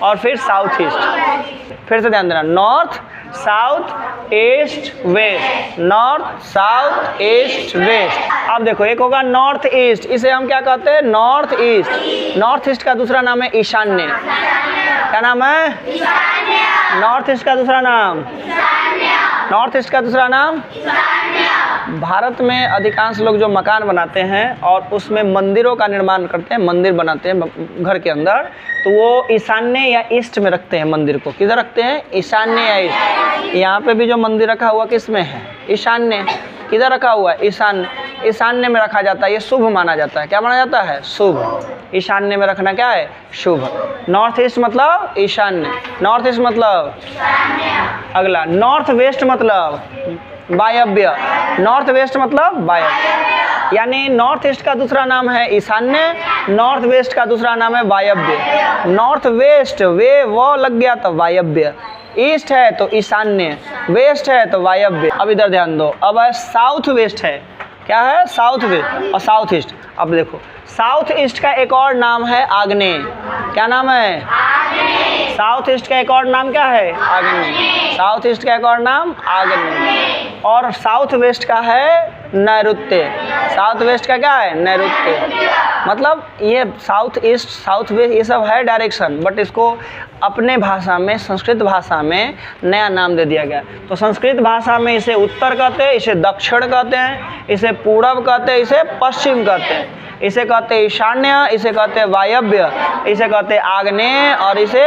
और फिर साउथ ईस्ट। फिर से ध्यान देना, north, south, east, west, north, south, east, west. अब देखो एक होगा नॉर्थ ईस्ट, इसे हम क्या कहते हैं, नॉर्थ ईस्ट। नॉर्थ ईस्ट का दूसरा नाम है ईशान्य। क्या नाम है, नॉर्थ ईस्ट का दूसरा नाम, नॉर्थ ईस्ट का दूसरा नाम। भारत में अधिकांश लोग जो मकान बनाते हैं और उसमें मंदिरों का निर्माण करते हैं, मंदिर बनाते हैं घर के अंदर, तो वो ईशान्य या ईस्ट में रखते हैं मंदिर को। किधर रखते हैं, ईशान्य या ईस्ट। यहाँ पे भी जो मंदिर रखा हुआ किस में है, ईशान्य। किधर रखा हुआ है, ईशान्य। ईशान्य में रखा जाता है, ये शुभ माना जाता है। क्या माना जाता है, शुभ। ईशान्य में रखना क्या है, शुभ। नॉर्थ ईस्ट मतलब ईशान्य, नॉर्थ ईस्ट मतलब। अगला नॉर्थ वेस्ट मतलब वायव्य। नॉर्थ वेस्ट मतलब वायव्य, यानी नॉर्थ ईस्ट का दूसरा नाम है ईशान्य, नॉर्थ वेस्ट का दूसरा नाम है वायव्य। नॉर्थ वेस्ट, वे वो लग गया तो वायव्य। ईस्ट है तो ईशान्य, वेस्ट है तो वायव्य। अब इधर ध्यान दो, अब है साउथ वेस्ट है। क्या है, साउथ वेस्ट और साउथ ईस्ट। अब देखो साउथ ईस्ट का एक और नाम है आग्नेय। क्या नाम है, साउथ ईस्ट का एक और नाम क्या है, आग्नेय। साउथ ईस्ट का एक और नाम आग्नेय। और साउथ वेस्ट का है नैऋत्य। साउथ वेस्ट का क्या है? नैऋत्य। मतलब ये साउथ ईस्ट, साउथ वेस्ट ये सब है डायरेक्शन, बट इसको अपने भाषा में, संस्कृत भाषा में नया नाम दे दिया गया। तो संस्कृत भाषा में इसे उत्तर कहते हैं, इसे दक्षिण कहते हैं, इसे पूरब कहते हैं, इसे पश्चिम कहते हैं, इसे कहते हैं ईशान्य, इसे कहते हैं वायव्य, इसे कहते हैं आग्नेय और इसे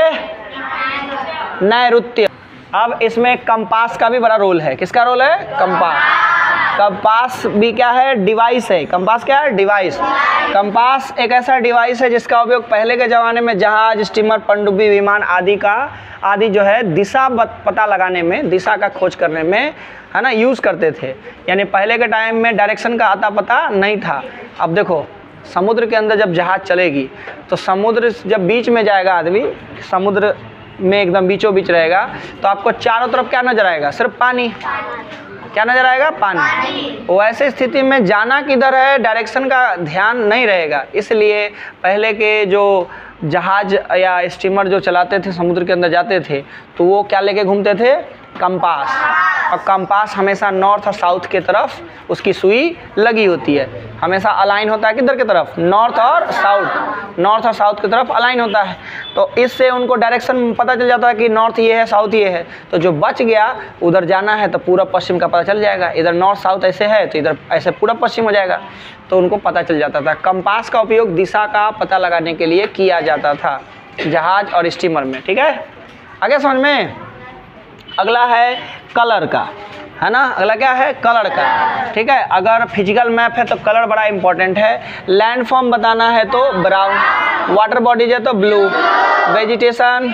नैऋत्य। अब इसमें कंपास का भी बड़ा रोल है। किसका रोल है? कंपास। कंपास भी क्या है? डिवाइस है। कंपास क्या है? डिवाइस। कंपास एक ऐसा डिवाइस है जिसका उपयोग पहले के ज़माने में जहाज, स्टीमर, पनडुब्बी, विमान आदि जो है दिशा पता लगाने में, दिशा का खोज करने में, है ना, यूज़ करते थे। यानी पहले के टाइम में डायरेक्शन का आता पता नहीं था। अब देखो समुद्र के अंदर जब जहाज़ चलेगी तो समुद्र जब बीच में जाएगा, आदमी समुद्र में एकदम बीचों बीच रहेगा, तो आपको चारों तरफ क्या नजर आएगा? सिर्फ पानी। क्या नजर आएगा? पानी। वैसे स्थिति में जाना किधर है, डायरेक्शन का ध्यान नहीं रहेगा। इसलिए पहले के जो जहाज या स्टीमर जो चलाते थे, समुद्र के अंदर जाते थे, तो वो क्या लेके घूमते थे? कंपास। और कंपास हमेशा नॉर्थ और साउथ के तरफ उसकी सुई लगी होती है, हमेशा अलाइन होता है किधर की तरफ? नॉर्थ और साउथ। नॉर्थ और साउथ की तरफ अलाइन होता है, तो इससे उनको डायरेक्शन पता चल जाता है कि नॉर्थ ये है, साउथ ये है। तो जो बच गया उधर जाना है तो पूरब पश्चिम का पता चल जाएगा। इधर नॉर्थ साउथ ऐसे है तो इधर ऐसे पूरब पश्चिम हो जाएगा, तो उनको पता चल जाता था। कंपास का उपयोग दिशा का पता लगाने के लिए किया जाता था जहाज और स्टीमर में। ठीक है, आगे समझ में। अगला है कलर का, है ना। अगला क्या है? कलर का। ठीक है, अगर फिजिकल मैप है तो कलर बड़ा इंपॉर्टेंट है। लैंड फॉर्म बताना है तो ब्राउन, वाटर बॉडीज है तो blue, vegetation,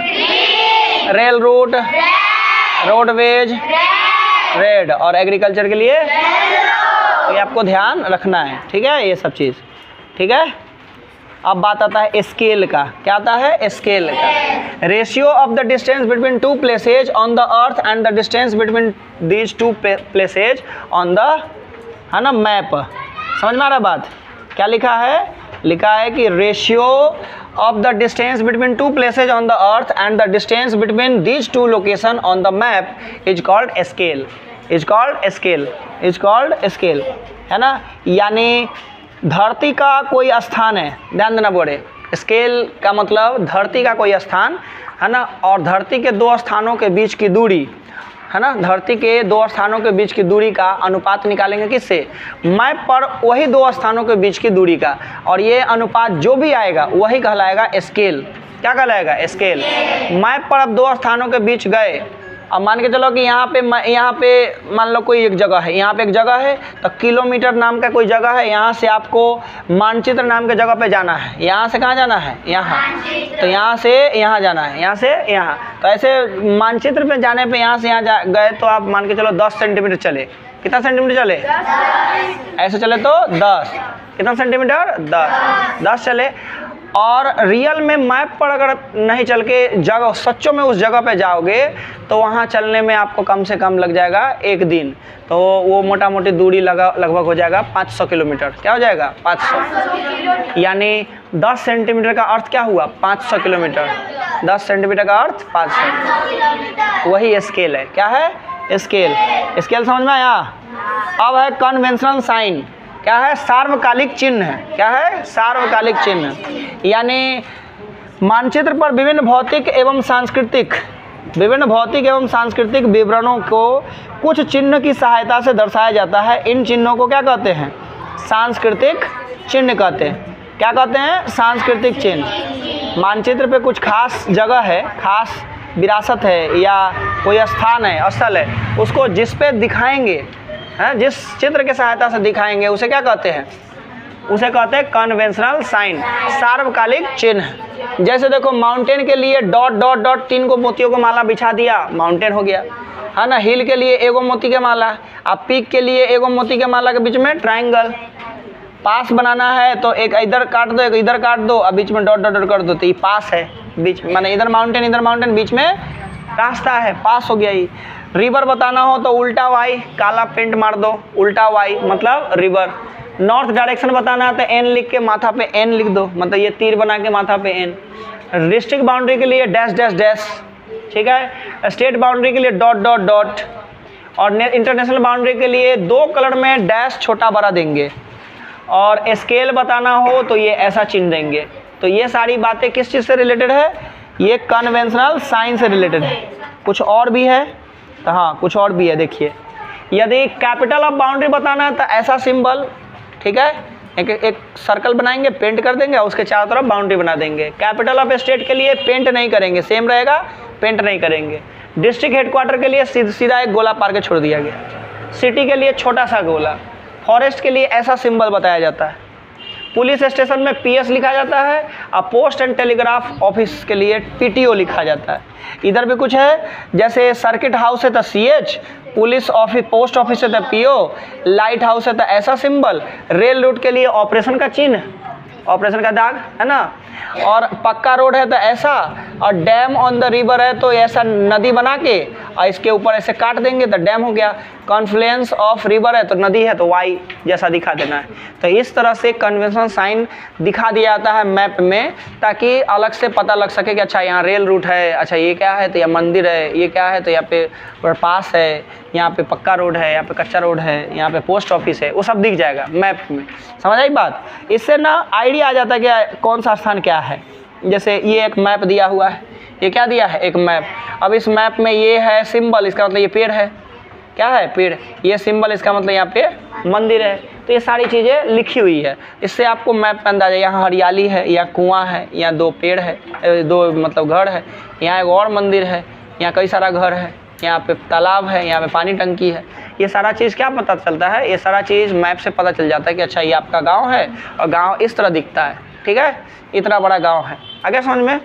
rail route, roadways, red, और एग्रीकल्चर के लिए ये आपको ध्यान रखना है। ठीक है, ये सब चीज़। ठीक है, अब बात आता है स्केल का। क्या आता है? स्केल का। Ratio of the distance between two places on the earth and the distance between these two places on the, है ना, मैप। समझ में आ रहा बात? क्या लिखा है? लिखा है कि ratio of the distance between two places on the earth and the distance between these two location on the map is called scale. Is called scale. Is called scale, है ना। यानी धरती का कोई स्थान है, ध्यान देना बोले, स्केल का मतलब धरती का कोई स्थान, है ना, और धरती के दो स्थानों के बीच की दूरी, है ना, धरती के दो स्थानों के बीच की दूरी का अनुपात निकालेंगे किससे? मैप पर वही दो स्थानों के बीच की दूरी का, और ये अनुपात जो भी आएगा वही कहलाएगा स्केल। क्या कहलाएगा? स्केल। मैप पर अब दो स्थानों के बीच गए, अब मान के चलो कि यहाँ पे मान लो कोई एक जगह है, यहाँ पे एक जगह है, तो किलोमीटर नाम का कोई जगह है, यहाँ से आपको मानचित्र नाम के जगह पे जाना है। यहाँ से कहाँ जाना है? यहाँ। तो यहाँ से यहाँ जाना है, यहाँ से यहाँ। तो ऐसे मानचित्र पे जाने पे यहाँ से यहाँ गए तो आप मान के चलो 10 सेंटीमीटर चले। कितना सेंटीमीटर चले? ऐसे चले तो 10। कितना सेंटीमीटर? 10 चले। और रियल में मैप पर अगर नहीं चल के जगह सच्चों में उस जगह पे जाओगे तो वहाँ चलने में आपको कम से कम लग जाएगा 1 दिन। तो वो मोटा मोटी दूरी लगभग हो जाएगा 500 किलोमीटर। क्या हो जाएगा? 500। यानी 10 सेंटीमीटर का अर्थ क्या हुआ? 500 किलोमीटर। 10 सेंटीमीटर का अर्थ 500। वही स्केल है। क्या है? स्केल। स्केल समझ में आया? अब है कन्वेंशनल साइन। क्या है? सार्वकालिक चिन्ह है। क्या है? सार्वकालिक चिन्ह। यानी मानचित्र पर विभिन्न भौतिक एवं सांस्कृतिक विवरणों को कुछ चिन्ह की सहायता से दर्शाया जाता है। इन चिन्हों को क्या कहते हैं? सांस्कृतिक चिन्ह कहते हैं। क्या कहते हैं? सांस्कृतिक चिन्ह। मानचित्र पे कुछ खास जगह है, खास विरासत है या कोई स्थान है, स्थल है, उसको जिस पे दिखाएंगे, है, जिस चित्र के सहायता से दिखाएंगे उसे क्या कहते हैं? उसे कहते हैं कन्वेंशनल साइन, सार्वकालिक चिन्ह। जैसे देखो माउंटेन के लिए डॉट डॉट डॉट 3 को मोतियों को माला बिछा दिया, माउंटेन हो गया, है ना। हिल के लिए एगो मोती के माला, अब पीक के लिए एगो मोती के माला के बीच में ट्रायंगल। पास बनाना है तो एक इधर काट दो, एक इधर काट दो, अब बीच में डॉट डॉट डॉट कर दो, तो ये पास है। बीच माने इधर माउंटेन, बीच में रास्ता है, पास हो गया। ये रिवर बताना हो तो उल्टा वाई, काला पेंट मार दो, उल्टा वाई मतलब रिवर। नॉर्थ डायरेक्शन बताना है तो एन लिख के माथा पे एन लिख दो, मतलब ये तीर बना के माथा पे एन। डिस्ट्रिक्ट बाउंड्री के लिए डैश डैश डैश, ठीक है। स्टेट बाउंड्री के लिए डॉट डॉट डॉट। और इंटरनेशनल बाउंड्री के लिए 2 कलर में डैश छोटा बड़ा देंगे, और स्केल बताना हो तो ये ऐसा चिन्ह देंगे। तो ये सारी बातें किस चीज़ से रिलेटेड है? ये कन्वेंशनल साइन से रिलेटेड है। कुछ और भी है? तो हाँ, कुछ और भी है। देखिए, यदि कैपिटल ऑफ बाउंड्री बताना है तो ऐसा सिंबल, ठीक है, एक सर्कल बनाएंगे, पेंट कर देंगे और उसके चारों तरफ बाउंड्री बना देंगे। कैपिटल ऑफ स्टेट के लिए पेंट नहीं करेंगे, सेम रहेगा, पेंट नहीं करेंगे। डिस्ट्रिक्ट हेडक्वार्टर के लिए सीधा एक गोला पार के छोड़ दिया गया। सिटी के लिए छोटा सा गोला। फॉरेस्ट के लिए ऐसा सिंबल बताया जाता है। पुलिस स्टेशन में पीएस लिखा जाता है, और पोस्ट एंड टेलीग्राफ ऑफिस के लिए पीटीओ लिखा जाता है। इधर भी कुछ है, जैसे सर्किट हाउस है तो CH, police office post office है तो पीओ, लाइट हाउस है तो ऐसा सिंबल, रेल रूट के लिए ऑपरेशन का चिन्ह, ऑपरेशन का दाग, है ना, और पक्का रोड है तो ऐसा, और डैम ऑन द रिवर है तो ऐसा नदी बना के और इसके ऊपर ऐसे काट देंगे तो डैम हो गया। कॉन्फ्लुएंस ऑफ रिवर है तो नदी है तो वाई जैसा दिखा देना है। तो इस तरह से कन्वेंशनल साइन दिखा दिया जाता है मैप में, ताकि अलग से पता लग सके कि अच्छा यहाँ रेल रूट है, अच्छा ये क्या है तो यहाँ मंदिर है, ये क्या है तो यहाँ पे पास है, यहाँ पे पक्का रोड है, यहाँ पे कच्चा रोड है, यहाँ पे पोस्ट ऑफिस है, वो सब दिख जाएगा मैप में। समझ आई बात? इससे ना आइडिया आ जाता है कि कौन सा स्थान क्या है। जैसे ये एक मैप दिया हुआ है, ये क्या दिया है? एक मैप। अब इस मैप में ये है सिंबल, इसका मतलब ये पेड़ है, क्या है? पेड़। ये सिंबल, इसका मतलब यहाँ पे मंदिर है। तो ये सारी चीज़ें लिखी हुई है, इससे आपको मैप में अंदाजा, यहाँ हरियाली है, यहाँ कुआं है, यहाँ 2 पेड़ है, 2 मतलब घर है, यहाँ एक और मंदिर है, यहाँ कई सारा घर है, यहाँ पे तालाब है, यहाँ पे पानी टंकी है। ये सारा चीज़ क्या पता चलता है? ये सारा चीज़ मैप से पता चल जाता है कि अच्छा ये आपका गांव है और गांव इस तरह दिखता है, ठीक है, इतना बड़ा गांव है। आगे समझ में?